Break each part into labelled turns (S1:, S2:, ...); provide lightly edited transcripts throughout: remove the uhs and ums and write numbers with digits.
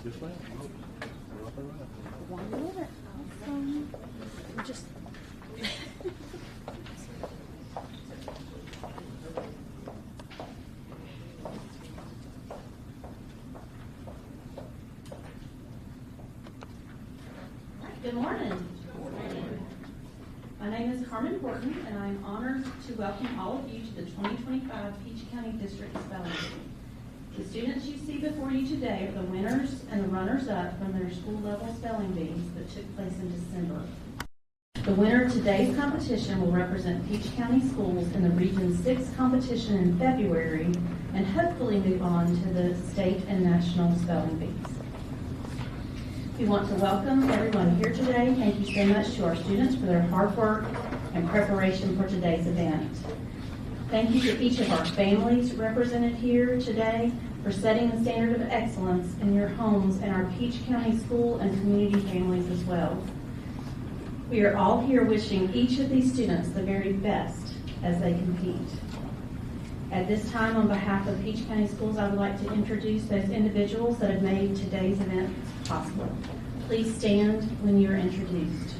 S1: Yes, ma'am.
S2: One minute. Awesome. Just.
S3: Good morning. My name is Carmen Horton, and I'm honored to welcome all of you to the 2025 Peach County District Spelling Bee. The students you see before you today are the winners and the runners-up from their school-level spelling bees that took place in December. The winner of today's competition will represent Peach County schools in the Region 6 competition in February and hopefully move on to the state and national spelling bees. We want to welcome everyone here today. Thank you so much to our students for their hard work and preparation for today's event. Thank you to each of our families represented here today for setting the standard of excellence in your homes and our Peach County school and community families as well. We are all here wishing each of these students the very best as they compete. At this time, on behalf of Peach County Schools, I would like to introduce those individuals that have made today's event possible. Please stand when you're introduced.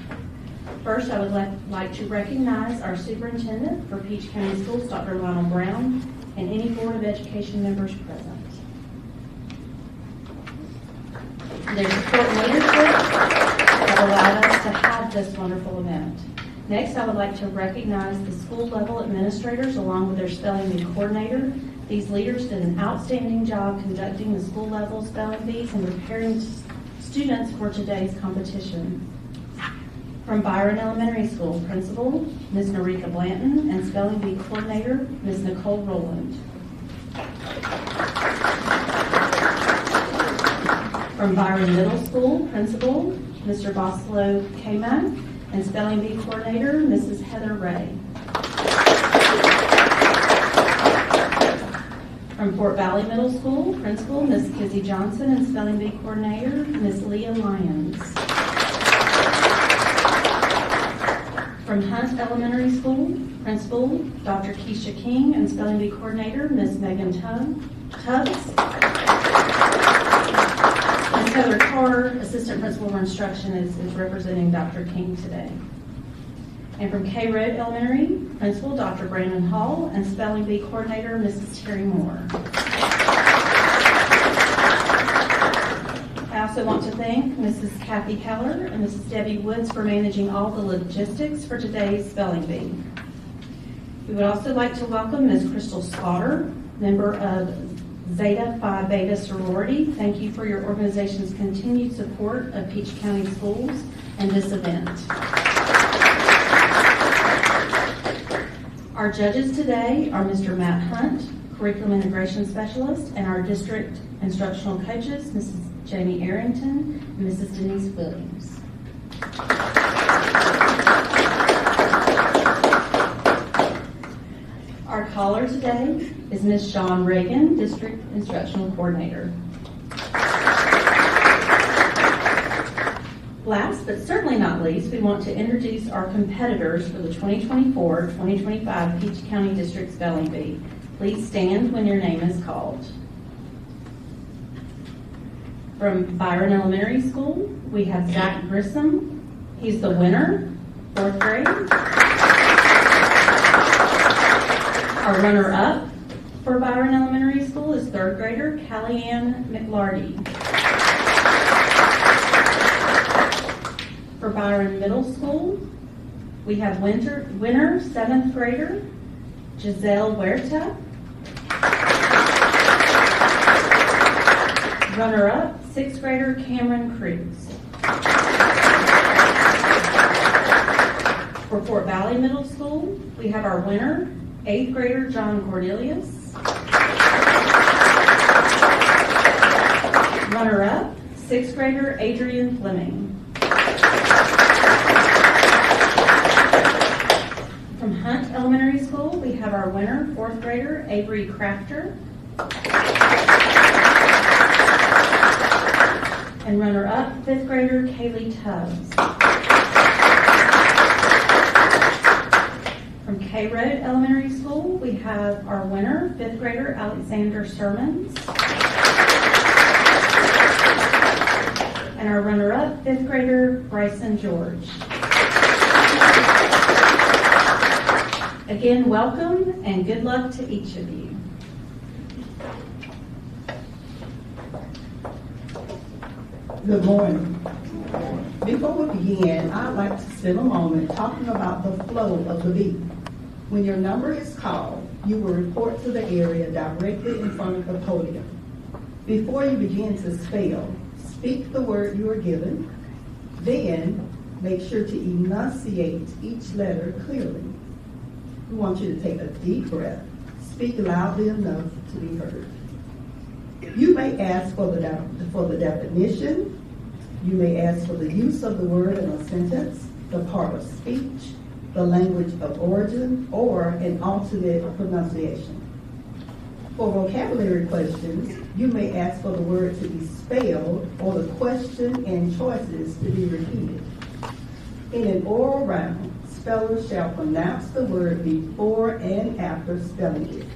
S3: First, I would like to recognize our superintendent for Peach County Schools, Dr. Lionel Brown, and any Board of Education members present. Their support and leadership have allowed us to have this wonderful event. Next, I would like to recognize the school-level administrators along with their spelling bee coordinator. These leaders did an outstanding job conducting the school-level spelling bees and preparing students for today's competition. From Byron Elementary School, Principal Ms. Narika Blanton and Spelling Bee Coordinator Ms. Nicole Rowland. From Byron Middle School, Principal Mr. Boslo Kaman and Spelling Bee Coordinator Mrs. Heather Ray. From Fort Valley Middle School, Principal Ms. Kizzy Johnson and Spelling Bee Coordinator Ms. Leah Lyons. From Hunt Elementary School, Principal Dr. Keisha King and Spelling Bee Coordinator Ms. Megan Tubbs. Ms. Heather Carr, Assistant Principal for Instruction, is representing Dr. King today. And from K Road Elementary, Principal Dr. Brandon Hall and Spelling Bee Coordinator Mrs. Terry Moore. I also want to thank Mrs. Kathy Keller and Mrs. Debbie Woods for managing all the logistics for today's spelling bee. We would also like to welcome Ms. Crystal Slaughter, member of Zeta Phi Beta sorority. Thank you for your organization's continued support of Peach County Schools and this event. Our judges today are Mr. Matt Hunt, Curriculum Integration Specialist, and our district instructional coaches, Mrs. Jamie Arrington and Mrs. Denise Williams. Our caller today is Ms. Shawn Reagan, District Instructional Coordinator. Last but certainly not least, we want to introduce our competitors for the 2024-2025 Peach County District Spelling Bee. Please stand when your name is called. From Byron Elementary School, we have Zach Grissom. He's the winner, 4th grade. Our runner-up for Byron Elementary School is 3rd grader Callie-Ann McLarty. For Byron Middle School, we have winner 7th grader Giselle Huerta. Runner-up, 6th grader Cameron Cruz. For Fort Valley Middle School, we have our winner, 8th grader John Cordelius. Runner-up, 6th grader Adrian Fleming. From Hunt Elementary School, we have our winner, 4th grader Avery Crafter. And runner-up, 5th grader Kaylee Tubbs. From K Road Elementary School, we have our winner, 5th grader Alexander Sermons. And our runner-up, 5th grader Bryson George. Again, welcome and good luck to each of you.
S1: Good morning. Before we begin, I'd like to spend a moment talking about the flow of the bee. When your number is called, you will report to the area directly in front of the podium. Before you begin to spell, speak the word you are given. Then, make sure to enunciate each letter clearly. We want you to take a deep breath. Speak loudly enough to be heard. You may ask for the definition. You may ask for the use of the word in a sentence, the part of speech, the language of origin, or an alternate pronunciation. For vocabulary questions, you may ask for the word to be spelled or the question and choices to be repeated. In an oral round, spellers shall pronounce the word before and after spelling it.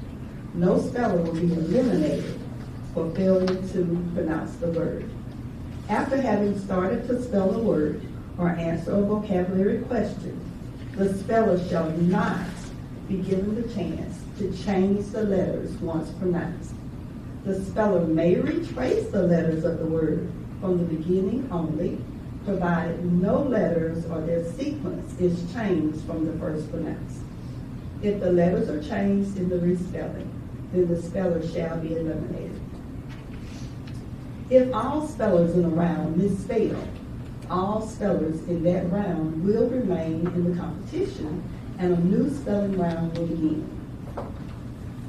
S1: No speller will be eliminated for failure to pronounce the word. After having started to spell a word or answer a vocabulary question, the speller shall not be given the chance to change the letters once pronounced. The speller may retrace the letters of the word from the beginning only, provided no letters or their sequence is changed from the first pronounced. If the letters are changed in the respelling, then the speller shall be eliminated. If all spellers in a round misspell, all spellers in that round will remain in the competition and a new spelling round will begin.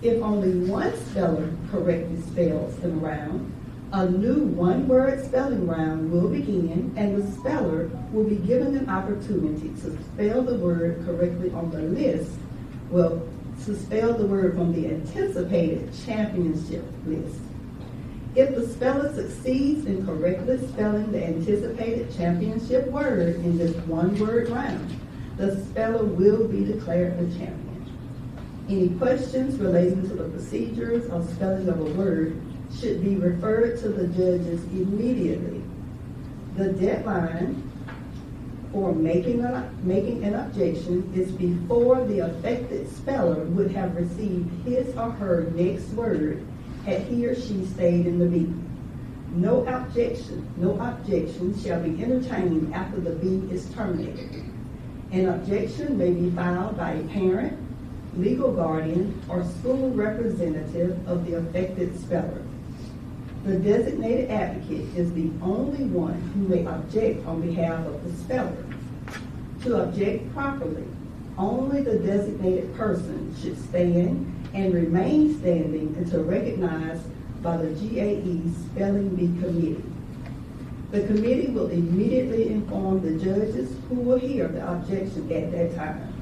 S1: If only one speller correctly spells in a round, a new one-word spelling round will begin and the speller will be given an opportunity to spell the word correctly on the list, to spell the word from the anticipated championship list. If the speller succeeds in correctly spelling the anticipated championship word in this one-word round, the speller will be declared the champion. Any questions relating to the procedures of spelling of a word should be referred to the judges immediately. The deadline for making an objection is before the affected speller would have received his or her next word had he or she stayed in the bee. No objection shall be entertained after the bee is terminated. An objection may be filed by a parent, legal guardian, or school representative of the affected speller. The designated advocate is the only one who may object on behalf of the speller. To object properly, only the designated person should stand and remain standing until recognized by the GAE Spelling Bee Committee. The committee will immediately inform the judges who will hear the objection at that time.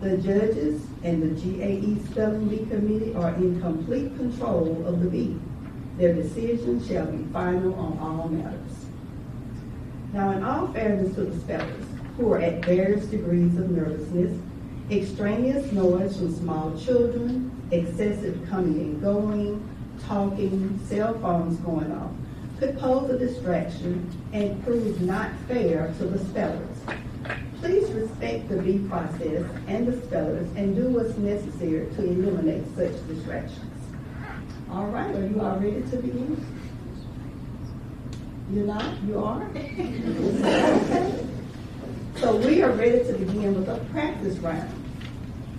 S1: The judges and the GAE Spelling Bee Committee are in complete control of the bee. Their decision shall be final on all matters. Now, in all fairness to the spellers, who are at various degrees of nervousness, extraneous noise from small children, excessive coming and going, talking, cell phones going off, could pose a distraction and prove not fair to the spellers. Please respect the B process and the spellers and do what's necessary to eliminate such distractions. All right, are you all ready to begin? You're not? You are? Okay. So we are ready to begin with a practice round.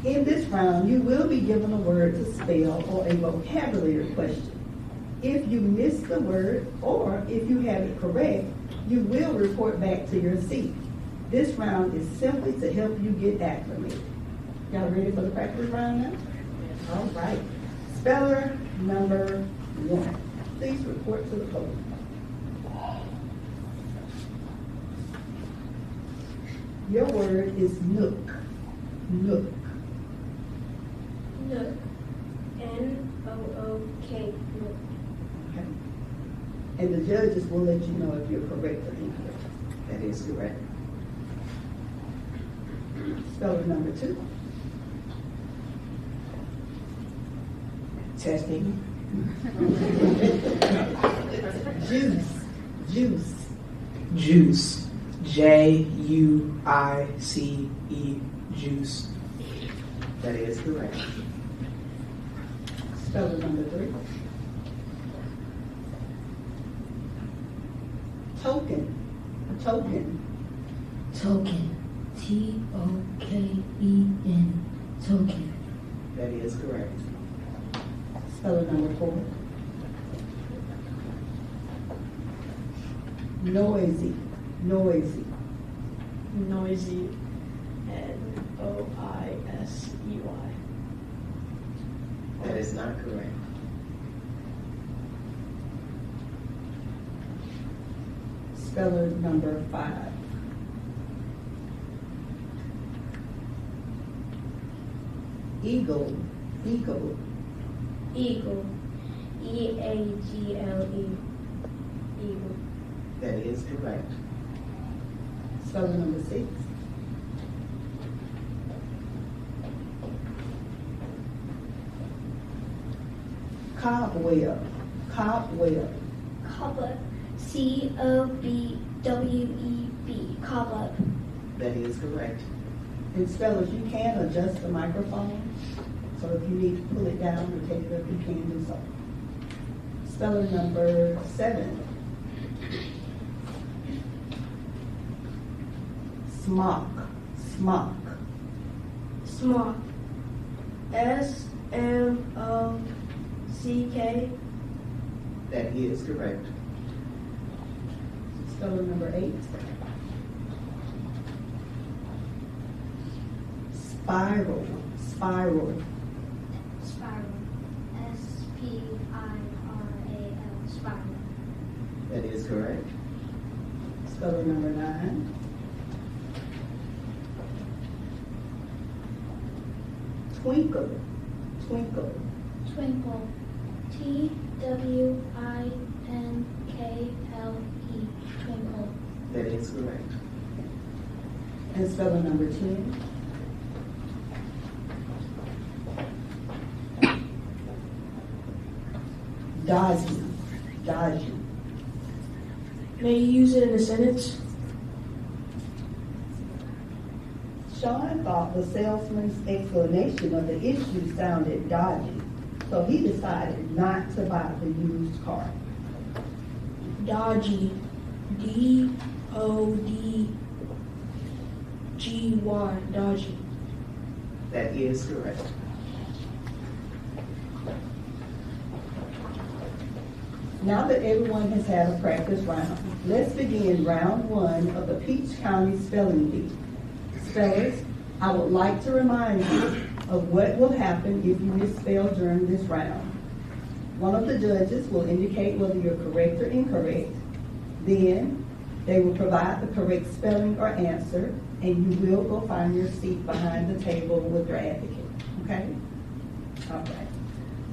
S1: In this round, you will be given a word to spell or a vocabulary question. If you miss the word or if you have it correct, you will report back to your seat. This round is simply to help you get acclimated. Y'all ready for the practice round now? All right. Speller number 1. Please report to the podium. Your word is nook. Nook.
S2: Nook. N-O-O-K. Nook.
S1: Okay. And the judges will let you know if you're correct or incorrect.
S4: That is correct.
S1: Speller number 2.
S4: Testing.
S1: Juice. Juice.
S4: Juice. J-U-I-C-E. Juice. That is correct.
S1: Speller number 3. Token. Token.
S5: Token. T-O-K-E-N. Token.
S4: That is correct.
S1: Speller number 4. Noisy. Noisy.
S2: Noisy. N-O-I-S-E-Y.
S4: That is not correct.
S1: Speller number 5. Eagle. Eagle.
S2: Eagle. E-A-G-L-E. Eagle.
S4: That is correct.
S1: Speller number 6. Cobweb. Cobweb.
S2: Cobweb. C-O-B-W-E-B. Cobweb.
S4: That is correct.
S1: And spellers, you can adjust the microphone. So if you need to pull it down or take it up, you can do so. Speller number 7. Smock. Smock.
S2: Smock. S-M-O-C-K.
S4: That is correct.
S1: Speller number 8. Spiral. Spiral.
S2: Spiral. S-P-I-R-A-L. Spiral.
S4: That is correct.
S1: Speller number 9. Twinkle. Twinkle.
S2: Twinkle. T-W-I-N-K-L-E. Twinkle.
S4: That is correct.
S1: And speller number 10. Dodgy. Dodgy.
S6: May you use it in a sentence?
S1: Sean thought the salesman's explanation of the issue sounded dodgy, so he decided not to buy the used car.
S6: Dodgy. D-O-D-G-Y. Dodgy.
S4: That is correct.
S1: Now that everyone has had a practice round, let's begin round 1 of the Peach County Spelling Bee. Spellers, I would like to remind you of what will happen if you misspell during this round. One of the judges will indicate whether you're correct or incorrect. Then they will provide the correct spelling or answer, and you will go find your seat behind the table with your advocate. Okay? All right.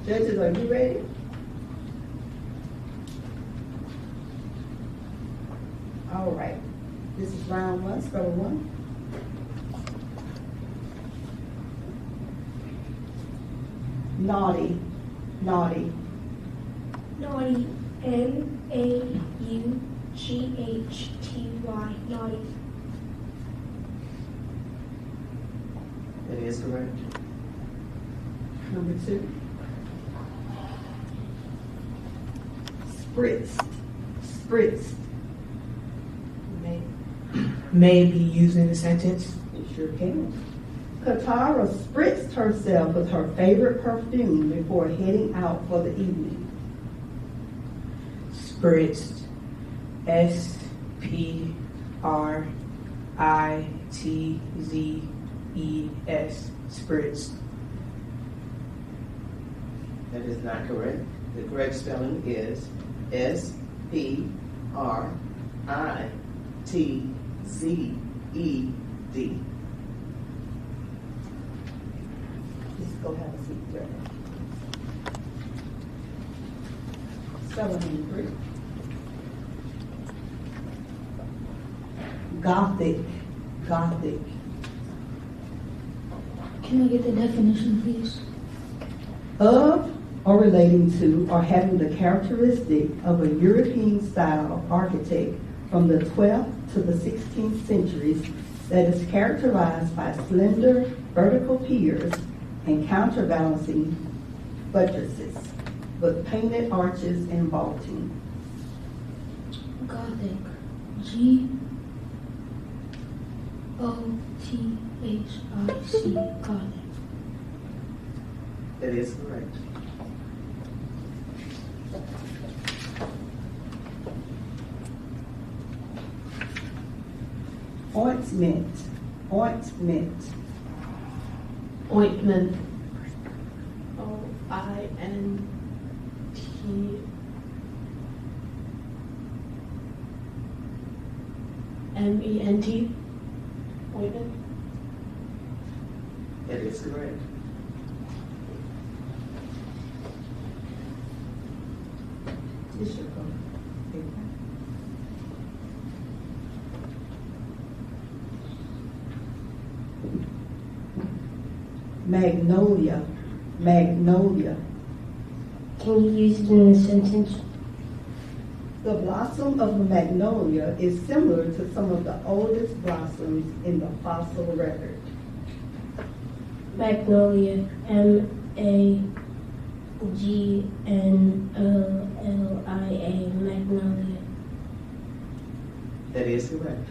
S1: Judges, are you ready? All right. This is round one, spell one. Naughty, naughty.
S6: Naughty. N-A-U-G-H-T-Y. Naughty.
S4: That is correct.
S1: Number two. Spritzed, spritzed.
S7: May be used in a sentence.
S1: You sure can. Katara spritzed herself with her favorite perfume before heading out for the evening.
S7: Spritzed. S-P-R-I-T-Z-E-S. Spritzed.
S4: That is not correct. The correct spelling is S-P-R-I-T-Z-E-D.
S1: Just go have a seat, Greg. Spelling in three. Gothic, gothic.
S5: Can I get the definition, please?
S1: Of or relating to or having the characteristic of a European style architect from the 12th to the 16th centuries that is characterized by slender vertical piers and counterbalancing buttresses with painted arches and vaulting.
S5: Gothic. G-O-T-H-I-C. Gothic.
S4: That is correct.
S1: Ointment, ointment.
S6: Ointment. O-I-N-T-M-E-N-T. Ointment.
S4: That is correct.
S1: This should go. Magnolia, magnolia.
S5: Can you use it in a sentence?
S1: The blossom of the magnolia is similar to some of the oldest blossoms in the fossil record.
S5: Magnolia. M-A-G-N-O-L-I-A. Magnolia.
S4: That is correct.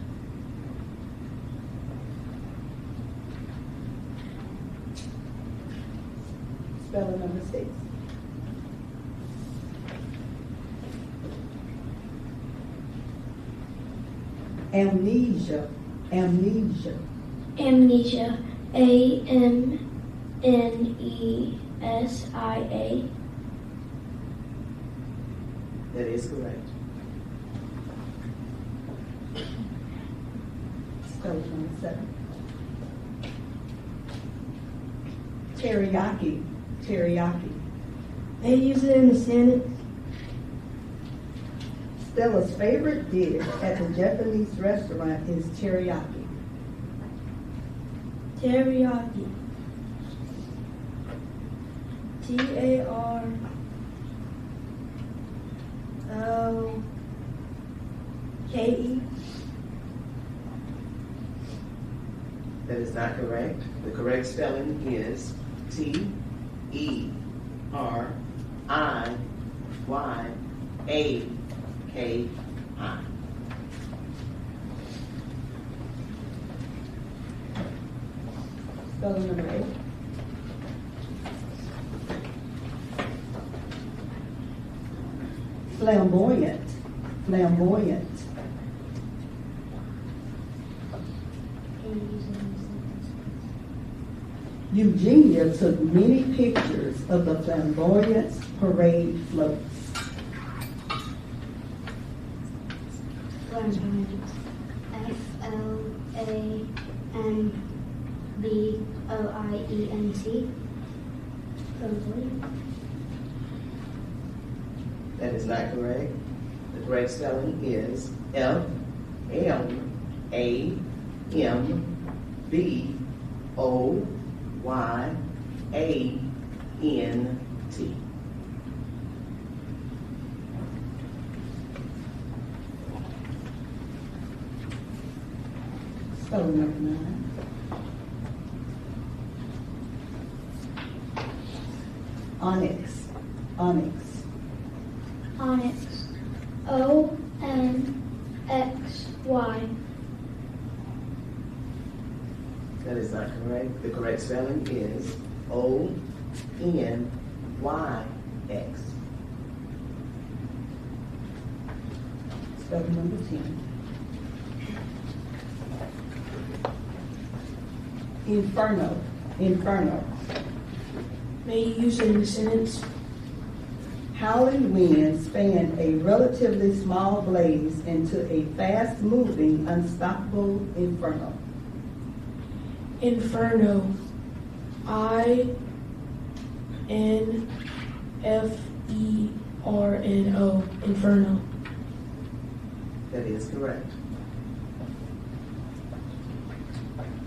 S1: Spelling number 6. Amnesia, amnesia.
S5: Amnesia. A-M-N-E-S-I-A.
S4: That is correct.
S1: Spelling number 7. Teriyaki, teriyaki.
S6: They use it in a sentence.
S1: Stella's favorite dish at the Japanese restaurant is teriyaki.
S6: Teriyaki. T-A-R-O-K-E.
S4: That is not correct. The correct spelling is T-E-R-I-Y-A-K-I.
S1: Spelling number 8. Flamboyant, flamboyant.
S5: Can you use it in a sentence?
S1: Eugenia took many pictures of the flamboyant parade floats.
S5: Flamboyant.
S2: F-L-A-M-B-O-I-E-N-T.
S5: Flamboyant.
S4: That is not correct. The correct spelling is L-A-M-B-O-Y-A-N-T.
S1: Spelling number 9. Onyx, onyx.
S2: Onyx. O-N-X-Y.
S4: That is not correct. The correct spelling is O-N-Y-X.
S1: Spelling number 10. Inferno, inferno.
S6: May you use it in a sentence?
S1: Howling winds fan a relatively small blaze into a fast-moving, unstoppable inferno.
S6: Inferno. I-N-F-E-R-N-O. Inferno.
S4: That is correct.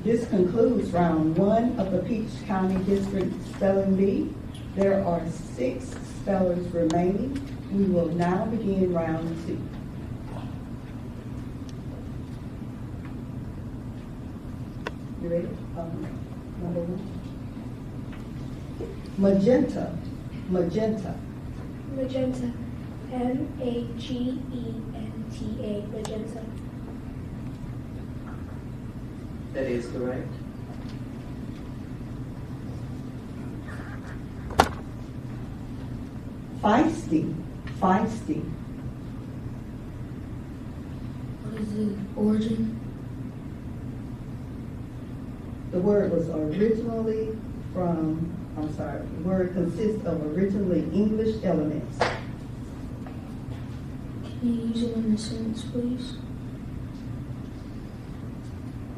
S1: This concludes round 1 of the Peach County District Spelling Bee. There are 6 spellers remaining. We will now begin round 2. You ready? Number 1. Magenta, magenta.
S5: Magenta. M-A-G-E-N-T-A. Magenta.
S4: That is correct.
S1: Feisty, feisty.
S6: What is the origin?
S1: The word was originally the word consists of originally English elements.
S6: Can you use it in a sentence, please?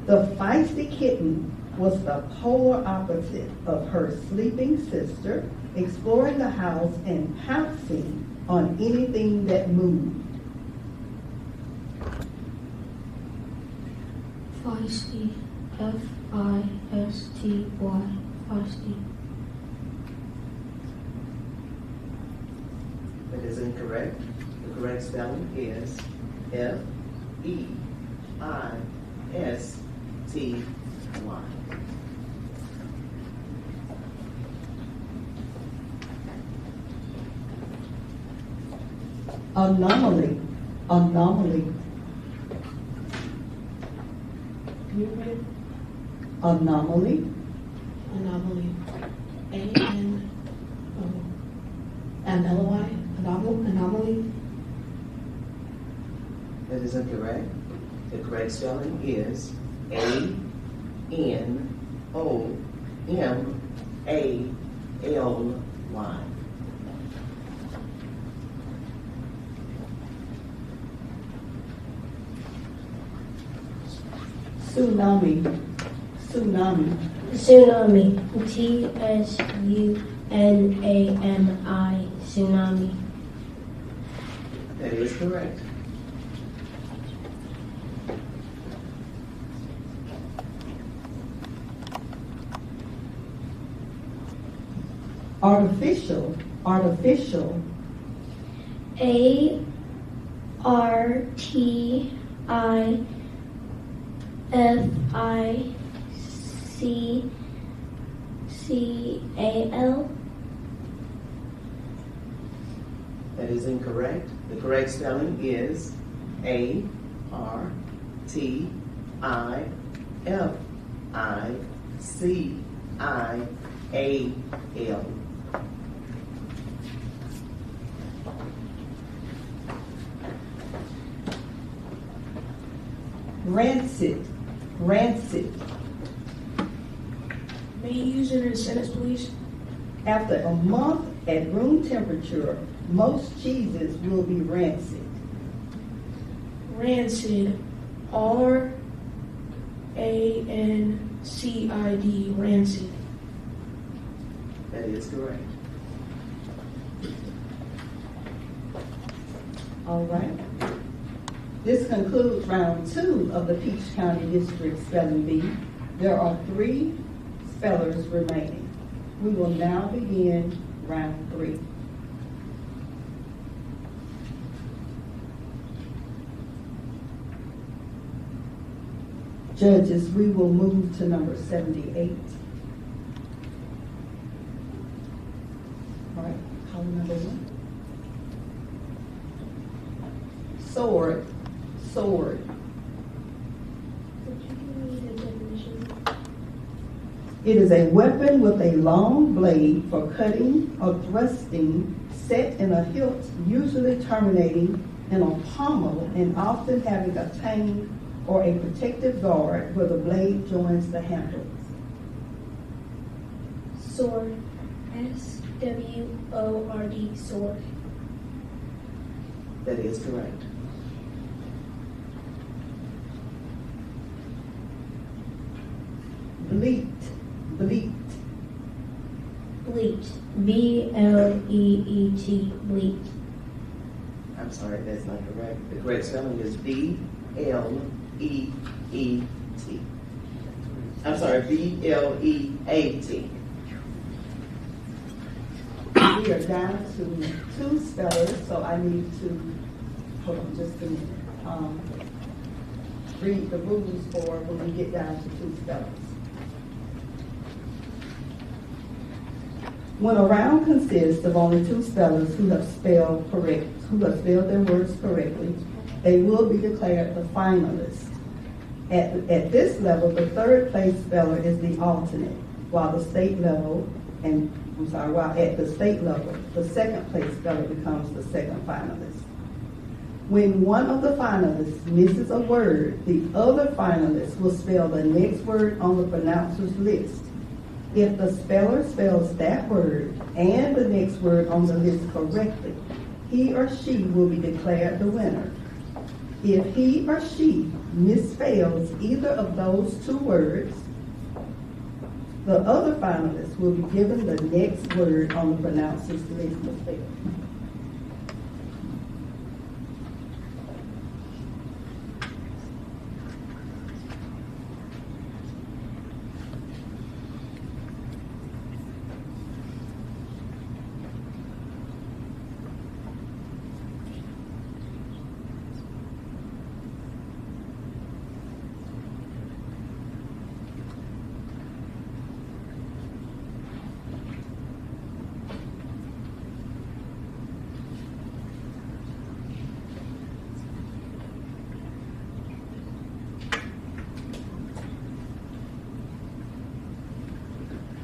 S1: The feisty kitten was the polar opposite of her sleeping sister, exploring the house and pouncing on anything that moved.
S6: Feisty. F-I-S-T-Y. Feisty.
S4: That is incorrect. The correct spelling is F-E-I-S-T-Y.
S1: Anomaly, anomaly.
S7: Can you repeat it?
S1: Anomaly,
S7: Anomaly. A-N-O-M-L-Y. Anomaly.
S4: That is incorrect. The correct spelling is A-N-O-M-A-L-Y.
S1: tsunami, tsunami.
S5: Tsunami. T-S-U-N-A-M-I. Tsunami.
S4: That is correct.
S1: Artificial, artificial.
S2: A-R-T-I-F-I-C-C-A-L.
S4: That is incorrect. The correct spelling is A-R-T-I-F-I-C-I-A-L.
S1: Rancid, rancid.
S6: May you use it in a sentence, please?
S1: After a month at room temperature, most cheeses will be rancid.
S6: Rancid. R-A-N-C-I-D. Rancid.
S4: That is correct.
S1: All right. This concludes round 2 of the Peach County District Spelling Bee. There are 3 spellers remaining. We will now begin round 3. Judges, we will move to number 78. All right, call number 1. Sword, sword.
S5: Could you give me the definition?
S1: It is a weapon with a long blade for cutting or thrusting, set in a hilt, usually terminating in a pommel and often having a tang or a protective guard where the blade joins the handle.
S5: Sword. SWORD, sword.
S4: That is correct.
S1: Bleat, bleat.
S5: Bleat. BLEET, bleat.
S4: I'm sorry, that's not correct. The correct spelling is B-L-E-E-T. I'm sorry, B-L-E-A-T.
S1: We are down to 2 spellers, so I need to, hold on just a minute, read the rules for when we get down to 2 spellers. When a round consists of only 2 spellers who have spelled their words correctly, they will be declared the finalists. At this level, the 3rd place speller is the alternate, while at the state level, the 2nd place speller becomes the 2nd finalist. When one of the finalists misses a word, the other finalist will spell the next word on the pronouncer's list. If the speller spells that word and the next word on the list correctly, he or she will be declared the winner. If he or she misspells either of those 2 words, the other finalist will be given the next word on the pronouncer's list to spell.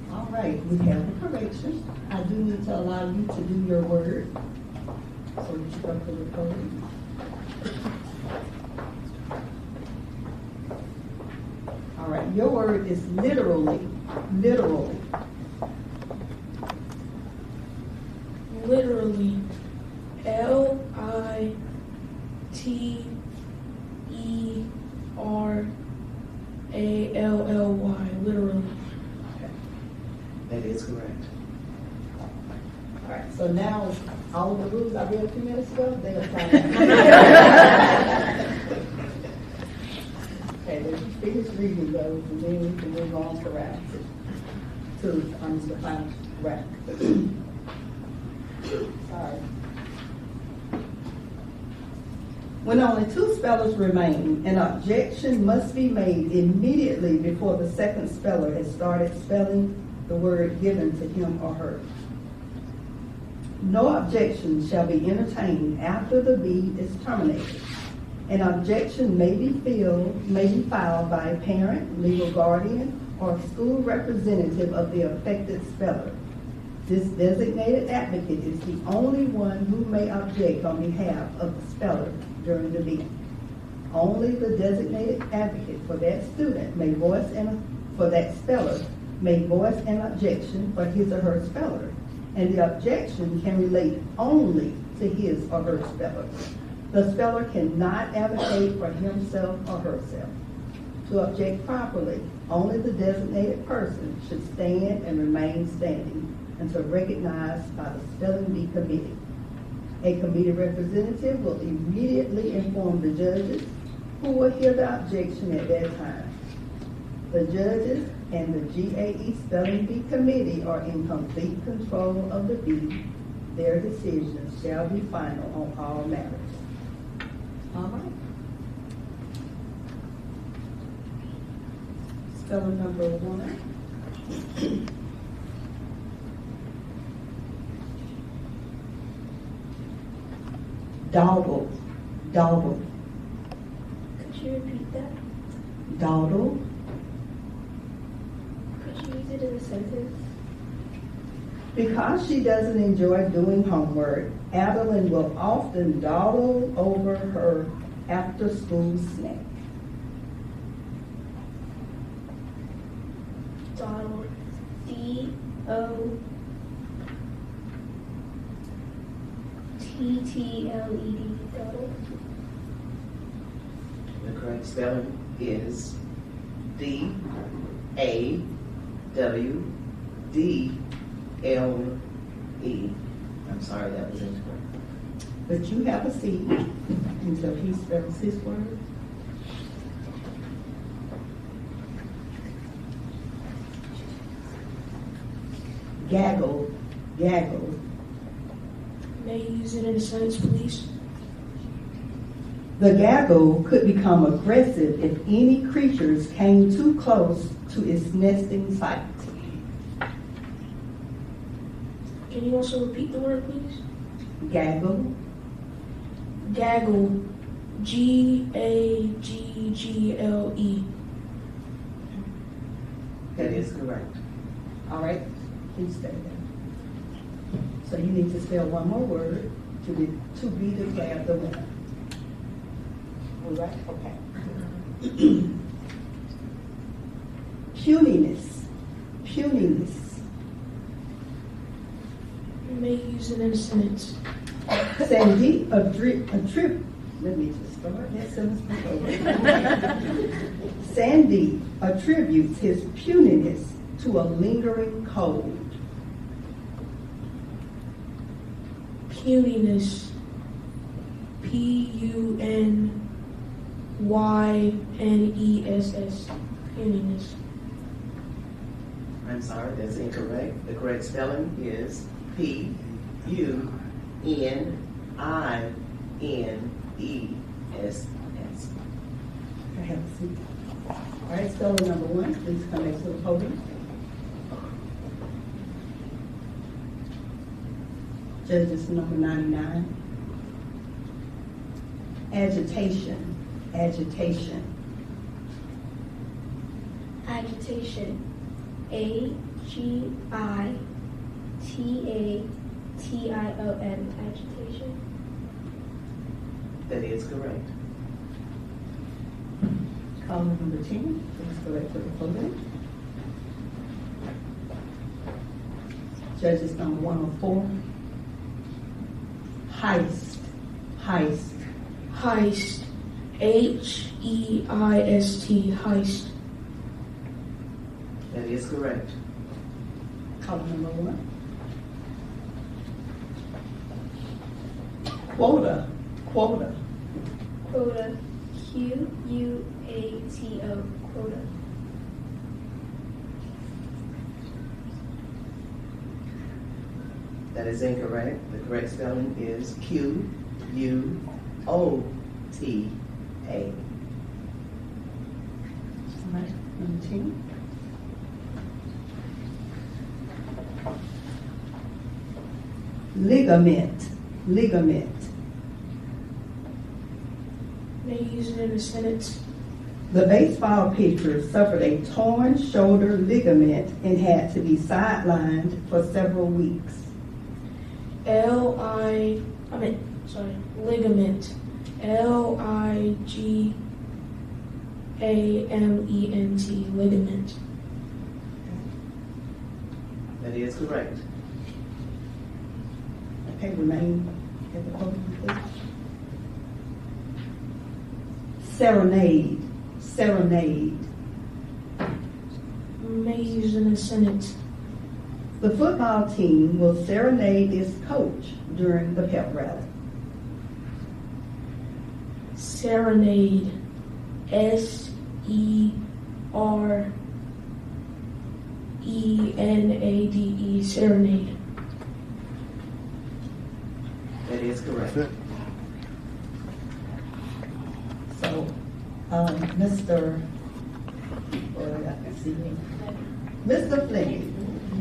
S1: All right, we have the correction. I do need to allow you to do your word. So that you go to the recording. All right, your word is literally, literally.
S6: Literally. LITERALLY. Literally.
S4: That is correct.
S1: All right, so now all of the rules I read a few minutes ago, they apply. Okay, let's finish reading those and then we can move on to round 2, the final round. Sorry. When only 2 spellers remain, an objection must be made immediately before the 2nd speller has started spelling the word given to him or her. No objection shall be entertained after the bee is terminated. An objection may be filed by a parent, legal guardian, or school representative of the affected speller. This designated advocate is the only one who may object on behalf of the speller during the bee. Only the designated advocate for that student may voice for that speller may voice an objection for his or her speller, and the objection can relate only to his or her speller. The speller cannot advocate for himself or herself. To object properly, only the designated person should stand and remain standing until recognized by the spelling bee committee. A committee representative will immediately inform the judges who will hear the objection at that time. The judges and the GAE Spelling Bee Committee are in complete control of the bee. Their decisions shall be final on all matters. All right. Spelling number 1. Dawdle, dawdle,
S2: Could you repeat that?
S1: dawdle,
S2: Could you use it in a sentence?
S1: Because she doesn't enjoy doing homework, Adeline will often dawdle over her after-school snack.
S2: Dawdle. D-O-T-T-L-E-D. Dawdle.
S4: The correct spelling is D-A-W-D-L-E. I'm sorry, that was incorrect.
S1: But you have a seat until he spells his word. Gaggle, gaggle,
S6: May you use it in a sentence, please?
S1: The gaggle could become aggressive if any creatures came too close to its nesting site.
S6: Can you also repeat the word, please?
S1: Gaggle,
S6: Gaggle. Gaggle.
S4: That is correct.
S1: all right? Please stay there. So you need to spell one more word to be declared the winner. All right? Okay. Puniness, puniness.
S6: May you use it in a sentence?
S1: Sandy, let me just start that sentence over. Sandy attributes his puniness to a lingering cold.
S6: Puniness. P-U-N-Y-N-E-S-S. Puniness.
S4: I'm sorry, that's incorrect. The correct spelling is P-U-N-I-N-E-S-S.
S1: I have a seat. All right, spelling number 1, please come next to the podium. Judges number 99. Agitation, agitation.
S2: Agitation. A-G-I-T-A-T-I-O-N. Agitation.
S4: That is correct.
S1: Column number 10, please go back to the podium. Judges number 104. Heist, heist.
S6: Heist. H-E-I-S-T. Heist.
S4: That is correct.
S1: Column number 1. Quota, quota.
S2: Quota. Q-U-A-T-O. Quota.
S4: That is incorrect. The correct spelling is Q-U-O-T-A.
S1: All right, number 10. Ligament, ligament.
S6: May you use it in a sentence?
S1: The baseball pitcher suffered a torn shoulder ligament and had to be sidelined for several weeks.
S6: Ligament. L-I-G-A-M-E-N-T. Ligament.
S4: That is correct.
S1: Okay, remain at the podium, please. Serenade, serenade.
S6: May you use it in a sentence?
S1: The football team will serenade its coach during the pep rally.
S6: Serenade. SERENADE. Serenade.
S4: That is correct.
S1: So, Mr. Mr. Fleming,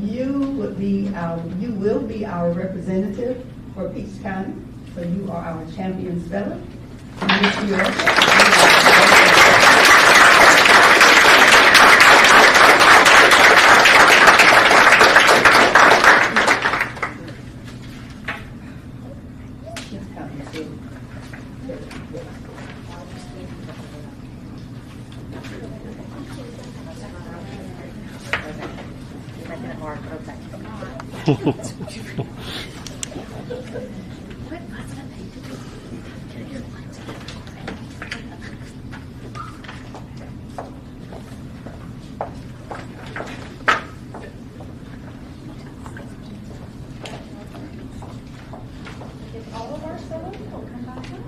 S1: you will be our representative for Peach County. So you are our champion speller. And this year,
S3: All of our spellers will come back up.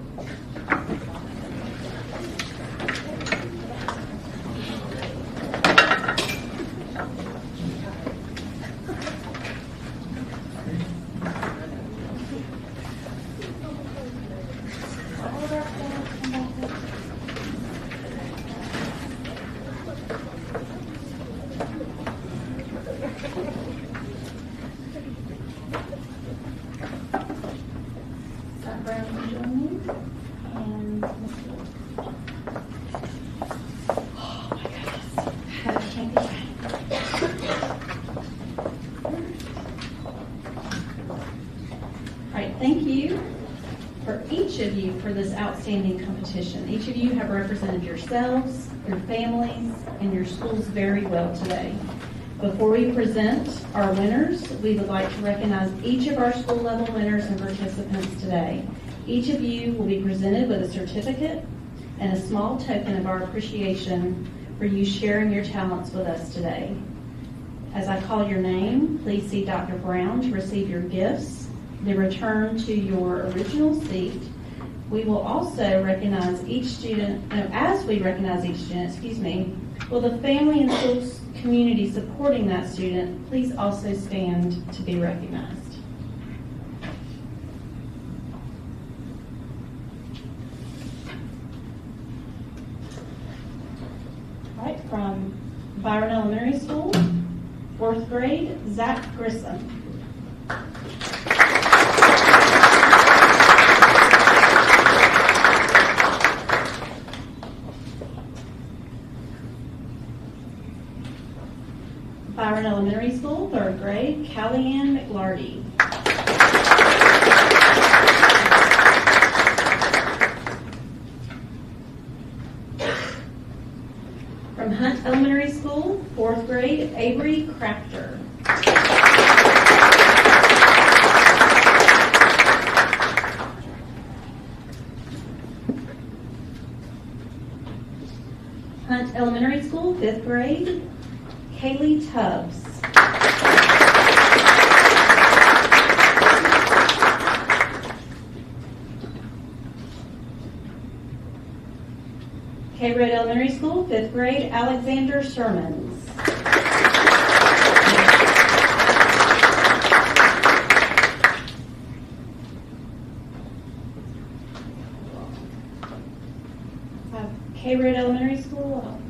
S3: All of our spellers come back up. Scott Brown can join me, and Mr. Oh my goodness. I can't be All right, thank you for each of you for this outstanding competition. Each of you have represented yourselves, your families, and your schools very well today. Before we present our winners, we would like to recognize each of our school level winners and participants today. Each of you will be presented with a certificate and a small token of our appreciation for you sharing your talents with us today. As I call your name, please see Dr. Brown to receive your gifts, then return to your original seat. We will also recognize each student, as we recognize each student, will the family and school community supporting that student please also stand to be recognized. All right, from Byron Elementary School, 4th grade, Zach Grissom. Byron Elementary School, 3rd grade, Callie-Ann McLarty. From Hunt Elementary School, 4th grade, Avery Crafter. Hunt Elementary School, 5th grade, Kaylee Tubbs. K-Road Elementary School, 5th grade, Alexander Shermans. K-Road Elementary School.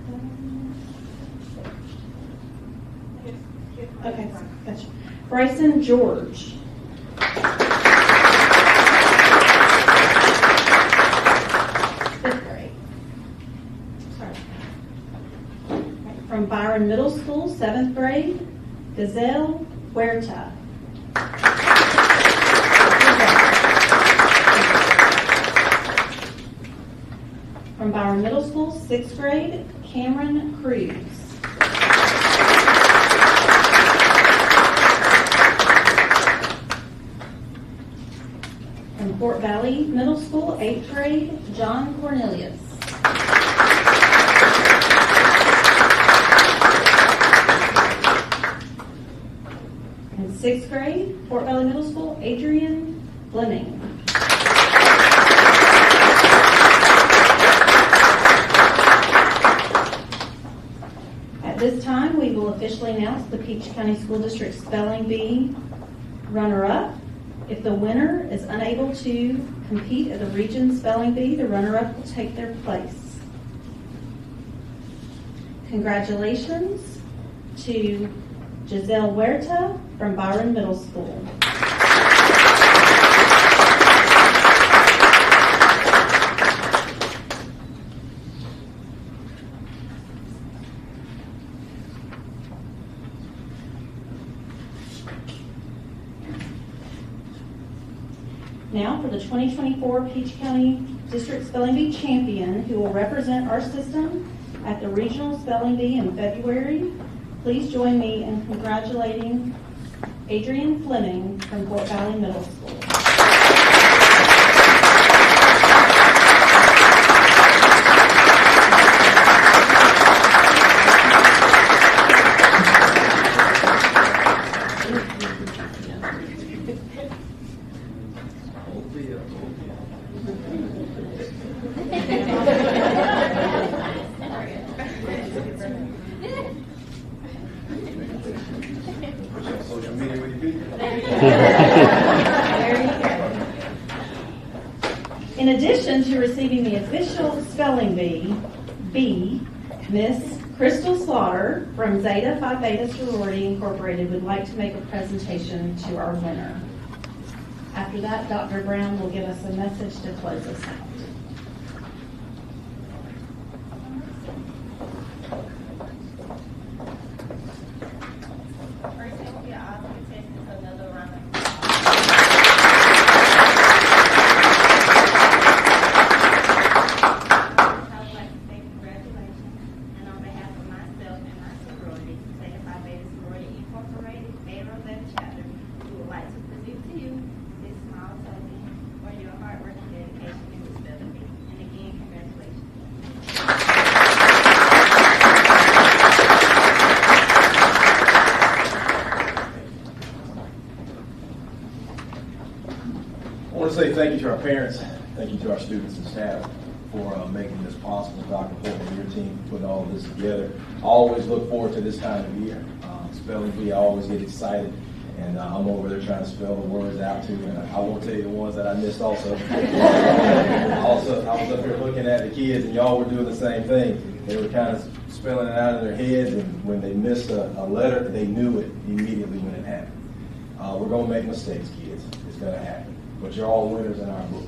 S3: Okay, gotcha. Bryson George. From Byron Middle School, 7th grade, Gazelle Huerta. From Byron Middle School, 6th grade, Cameron Cruz. From Fort Valley Middle School, 8th grade, John Cornelius. In 6th grade, Fort Valley Middle School, Adrian Fleming. At this time, we will officially announce the Peach County School District Spelling Bee runner-up. If the winner is unable to compete at the region spelling bee, the runner-up will take their place. Congratulations to Giselle Huerta from Byron Middle School. Now for the 2024 Peach County District Spelling Bee champion who will represent our system at the Regional Spelling Bee in February. Please join me in congratulating Adrian Fleming from Fort Valley Middle School.
S8: Social media with your people.
S3: There you go. In addition to receiving the official spelling bee, Miss Crystal Slaughter from Zeta Phi Beta Sorority Incorporated would like to make a presentation to our winner. After that, Dr. Brown will give us a message to close us out.
S8: I want to say thank you to our parents, thank you to our students and staff for making this possible. Dr. Horton and your team putting all of this together. I always look forward to this time of year. Spelling bee, I always get excited, and I'm over there trying to spell the words out too. And I won't tell you the ones that I missed also. I was up here looking at the kids, and y'all were doing the same thing. They were kind of spelling it out in their heads, and when they missed a letter, they knew it immediately when it happened. We're going to make mistakes, kids. It's going to happen. But you're all winners in our book.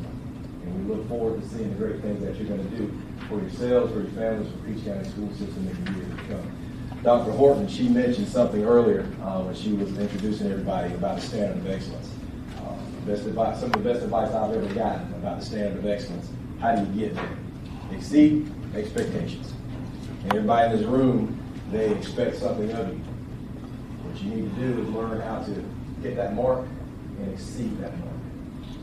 S8: And we look forward to seeing the great things that you're going to do for yourselves, for your families, for Peach County School System in the years to come. Dr. Horton, she mentioned something earlier when she was introducing everybody about the standard of excellence. Some of the best advice I've ever gotten about the standard of excellence. How do you get there? Exceed expectations. And everybody in this room, they expect something of you. What you need to do is learn how to get that mark and exceed that mark.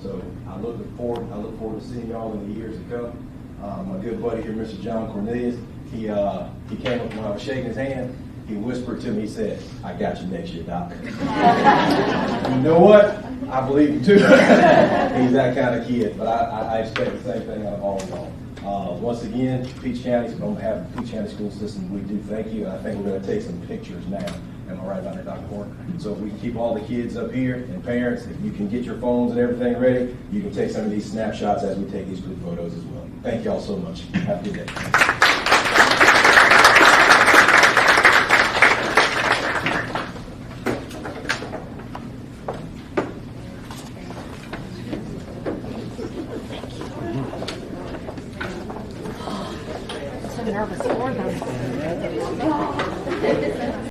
S8: So I look forward to seeing y'all in the years to come. My good buddy here, Mr. John Cornelius, he came up when I was shaking his hand. He whispered to me, he said, "I got you next year, Doc." You know what? I believe him too. He's that kind of kid, but I expect the same thing out of all of y'all. Once again, Peach County, on behalf of the Peach County School System, we do thank you. And I think we're going to take some pictures now. Am I right about that, Dr. Horton? So if we can keep all the kids up here and parents, if you can get your phones and everything ready, you can take some of these snapshots as we take these group photos as well. Thank y'all so much. Have a good day.